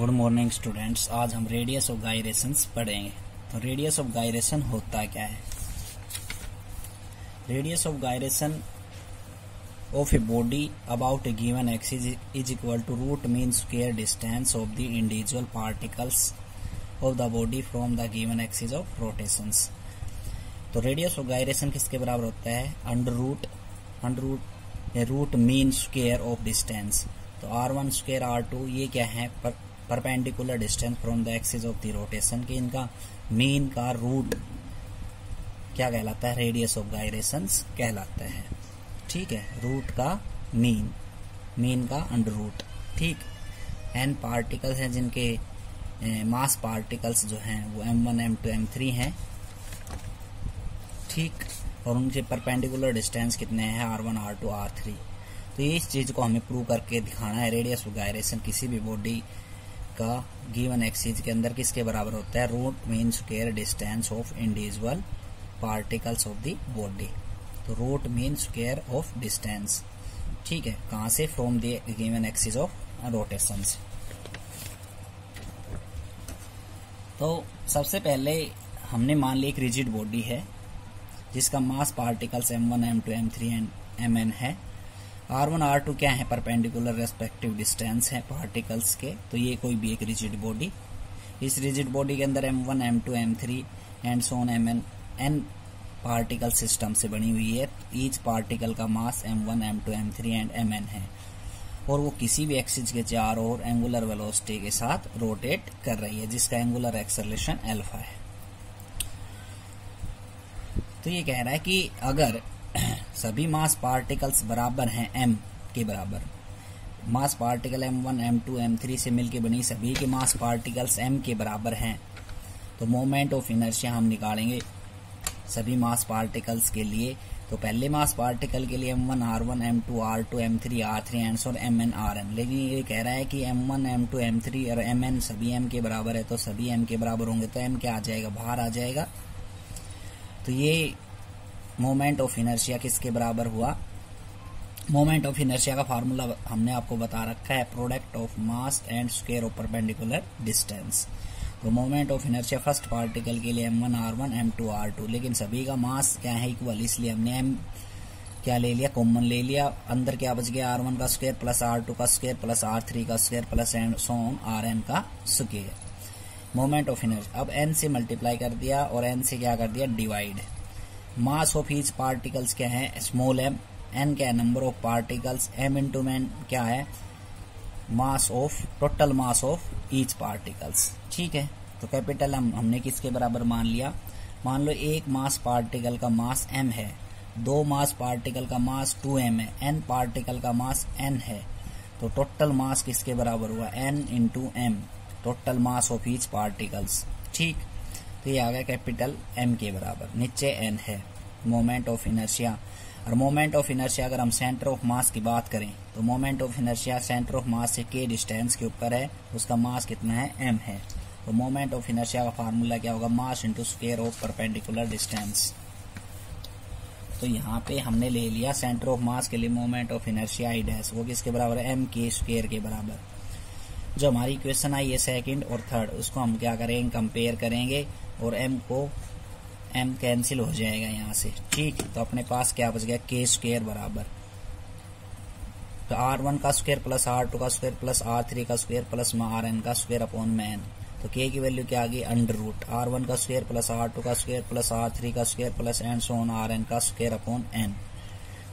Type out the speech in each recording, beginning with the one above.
Good morning students. आज हम radius of गायरेशंस पढ़ेंगे। तो रेडियस ऑफ गायरेशन होता क्या है? Radius of gyration of a body about a given axis is equal to root mean square distance of the individual particles of the body from the given axis of rotations. तो radius of gyration किसके बराबर होता है? Under root mean square of distance. तो r1 square r2 ये क्या है? Perpendicular distance from the axis of the rotation के इनका मीन का रूट क्या कहलाता है? रेडियस ऑफ गायरेशंस कहलाता है। ठीक है, रूट का मीन का अंडर रूट। ठीक, n पार्टिकल्स हैं जिनके मास पार्टिकल्स जो हैं वो m1 m2 m3 हैं। ठीक, और उनके परपेंडिकुलर डिस्टेंस कितने हैं? r1 r2 r3। तो ये इस चीज को हमें प्रूव करके दिखाना है। रेडियस ऑफ गायरेशन किसी भी बॉडी का गिवन एक्सिस के अंदर किसके बराबर होता है? Root mean square distance of individual particles of the body. तो root mean square of distance, ठीक है, कहां से? From the given axis of rotation से। तो सबसे पहले हमने मान लिया एक रिजिड बॉडी है जिसका मास particles m1 m2 m3 and mn है। r1 r2 क्या है? परपेंडिकुलर रेस्पेक्टिव डिस्टेंस है पार्टिकल्स के। तो ये कोई भी एक रिजिड बॉडी, इस रिजिड बॉडी के अंदर m1 m2 m3 and so on mn n particle system से बनी हुई है। ईच पार्टिकल का मास m1 m2 m3 and mn है और वो किसी भी एक्सिस के चारों ओर एंगुलर वेलोसिटी के साथ रोटेट कर रही है जिसका एंगुलर एक्सेलरेशन अल्फा है। तो ये कह रहा है कि अगर सभी मास पार्टिकल्स बराबर हैं m के बराबर, मास पार्टिकल m1 m2 m3 से मिलके बनी सभी के मास पार्टिकल्स m के बराबर हैं, तो मोमेंट ऑफ इनर्शिया हम निकालेंगे सभी मास पार्टिकल्स के लिए। तो पहले मास पार्टिकल के लिए m1 r1 m2 r2 m3 r3 and so mn rn। लेकिन ये कह रहा है कि m1 m2 m3 और mn सभी m के बराबर है, तो सभी m के बराबर होंगे तो m क्या आ जाएगा? बाहर आ जाएगा। तो ये मोमेंट ऑफ इनर्शिया किसके बराबर हुआ? मोमेंट ऑफ इनर्शिया का फार्मूला हमने आपको बता रखा है, product of mass and square of perpendicular distance. तो moment of inertia first particle के लिए m1 r1 m2 r2, लेकिन सभी का मास क्या है? इक्वल, इसलिए हमने m क्या ले लिया? कॉमन ले लिया। अंदर क्या बच गया? r1 का स्क्वायर प्लस r2 का स्क्वायर प्लस r3 का square plus and so on rn का स्क्वायर। मोमेंट ऑफ इनर्शिया अब n से मल्टीप्लाई कर दिया और n से क्या कर दिया? Divide. Mass of each particles क्या है? Small m। n क्या है? Number of particles. m into m क्या है? Mass of, total mass of each particles. ठीक है, तो कैपिटल m हमने किसके बराबर मान लिया? मान लो एक मास पार्टिकल का मास m है, दो मास पार्टिकल का मास 2m है, n पार्टिकल का मास n है, तो टोटल मास किसके बराबर हुआ? n into m, total mass of each particles. ठीक, तो ये आ गया कैपिटल M के बराबर, नीचे n है। मोमेंट ऑफ इनर्शिया, और मोमेंट ऑफ इनर्शिया अगर हम सेंटर ऑफ मास की बात करें तो moment of inertia centre of mass से k डिस्टेंस के ऊपर है, उसका मास कितना है? m है। तो मोमेंट ऑफ इनर्शिया का फार्मूला क्या होगा? Mass into square of perpendicular distance. तो यहाँ पे हमने ले लिया सेंटर ऑफ मास के लिए moment of inertia I dash, वो किसके बराबर है? m के स्क्वायर के बराबर। जो हमारी इक्वेशन आई है सेकंड और थर्ड, उसको हम क्या करेंगे? कंपेयर करेंगे और m कैंसिल हो जाएगा यहाँ से। ठीक, तो अपने पास क्या बच गया? k स्क्वायर बराबर, तो r1 का स्क्वायर प्लस r2 का स्क्वायर प्लस r3 का स्क्वायर प्लस rn का स्क्वायर अपॉन में n। तो k की वैल्यू क्या आ गई? अंडर रूट r1 का स्क्वायर प्लस r2 का स्क्वायर प्लस r3 का square plus and so on rn का स्क्वायर अपॉन n।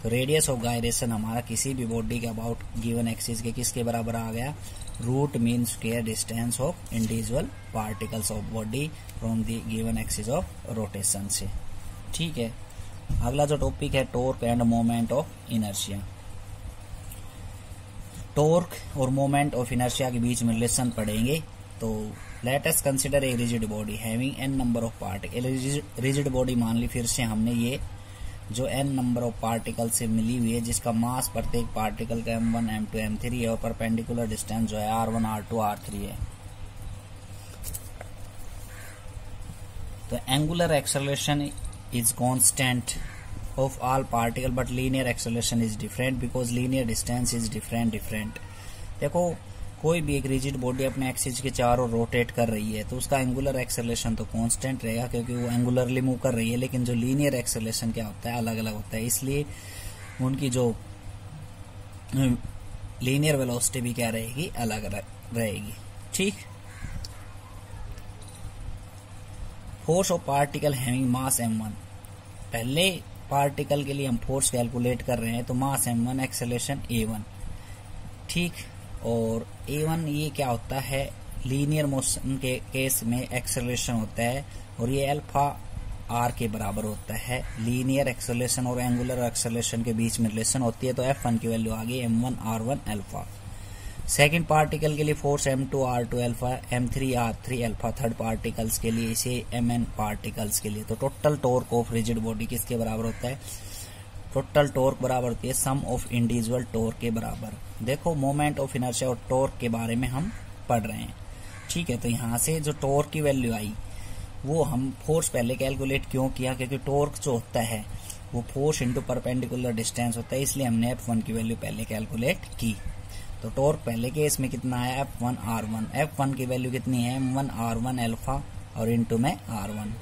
तो रेडियस ऑफ गायरेशन हमारा किसी भी बॉडी के अबाउट गिवन एक्सिस के किसके बराबर आ गया? Root mean square distance of individual particles of body from the given axis of rotation से। ठीक है, अगला जो टॉपिक है torque and moment of inertia. Torque और मोमेंट ऑफ इनर्शिया के बीच में रिलेशन पढ़ेंगे। तो let us consider a rigid body having n number of particle. Rigid body मान ली फिर से हमने, ये जो n नंबर ऑफ पार्टिकल से मिली हुई है जिसका मास प्रत्येक पार्टिकल का m1 m2 m3 है और परपेंडिकुलर डिस्टेंस जो है r1 r2 r3 है। तो angular acceleration is constant of all particle but linear acceleration is different because linear distance is different. देखो कोई भी एक रिजिड बॉडी अपने एक्सिस के चारों रोटेट कर रही है तो उसका एंगुलर एक्सेलरेशन तो कांस्टेंट रहेगा क्योंकि वो एंगुलरली मूव कर रही है, लेकिन जो लीनियर एक्सेलरेशन क्या होता है अलग अलग होता है, इसलिए उनकी जो लीनियर वेलोसिटी भी क्या रहेगी अलग अलग रहेगी। ठीक। Force of particle having mass m1, पहले पार्टिकल के लिए हम फोर्स कैलकुलेट कर रहे हैं तो मास m1 एक्सेलरेशन a1। ठीक। और a1 ये क्या होता है, लीनियर मोशन के केस में एक्सेलरेशन होता है और ये अल्फा r के बराबर होता है। लीनियर एक्सेलरेशन और एंगुलर एक्सेलरेशन के बीच में रिलेशन होती है, तो f1 की वैल्यू आ गई m1 r1 alpha. Second particle के लिए force m2 r2 alpha, m3 r3 alpha. Third particles के लिए इसे mn पार्टिकल्स के लिए। तो total torque of rigid body किसके बराबर होता है, टोटल टॉर्क बराबर होती है सम ऑफ इंडिविजुअल टॉर्क के बराबर। देखो मोमेंट ऑफ इनर्शिया और टॉर्क के बारे में हम पढ़ रहे हैं। ठीक है, तो यहाँ से जो टॉर्क की वैल्यू आई वो हम फोर्स पहले कैलकुलेट क्यों किया, क्योंकि टॉर्क जो होता है वो फोर्स इंटू परपेंडिकुलर डिस्टेंस होता है, इसलिए हमने f1 की वैल्यू पहले कैलकुलेट की। तो टॉर्क पहले केस में कितना आया f1 r1, f1 की वैल्यू कितनी है m1 r1 अल्फा और इंटू में r1।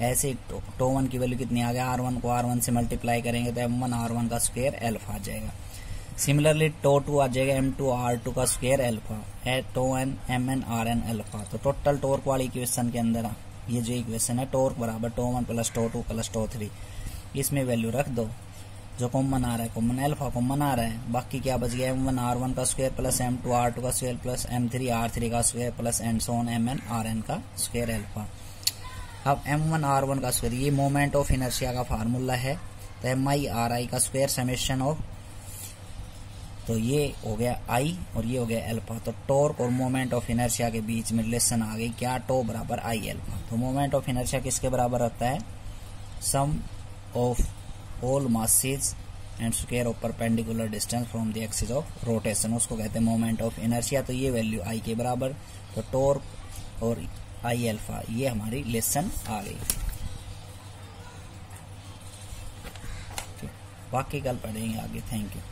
ऐसे टो 1 की वैल्यू कितनी आ गया, r1 को r1 से मल्टीप्लाई करेंगे तो m1 r1 का स्क्वायर अल्फा आ जाएगा। सिमिलरली टो 2 आ जाएगा m2 r2 का square alpha, tau n mn rn alpha. तो टोटल टॉर्क वाली इक्वेशन के अंदर ये जो इक्वेशन है टॉर्क बराबर tau 1 plus tau 2 plus tau 3, इसमें वैल्यू रख दो, जो कॉमन आ रहा है कॉमन अल्फा कॉमन आ रहा है, बाकी क्या बच गया m1 r1 का स्क्वायर प्लस m2 r2 का स्क्वायर प्लस m3 r3 का square plus and so on mn rn का स्क्वायर अल्फा। अब m1 r1 का स्क्वायर ये मोमेंट ऑफ इनर्शिया का फार्मूला है, तो mi ri का स्क्वायर समेशन ऑफ, तो ये हो गया i और ये हो गया अल्फा। तो टॉर्क और मोमेंट ऑफ इनर्शिया के बीच में रिलेशन आ गई क्या, टो बराबर i अल्फा। तो मोमेंट ऑफ इनर्शिया किसके बराबर होता है, sum of all masses and square of perpendicular distance from the axis of rotation, उसको कहते हैं मोमेंट ऑफ इनर्शिया। तो ये वैल्यू i के बराबर, तो टॉर्क और i अल्फा ये हमारी रिलेशन आ गई। बाकी कल पढ़ेंगे आगे। Thank you.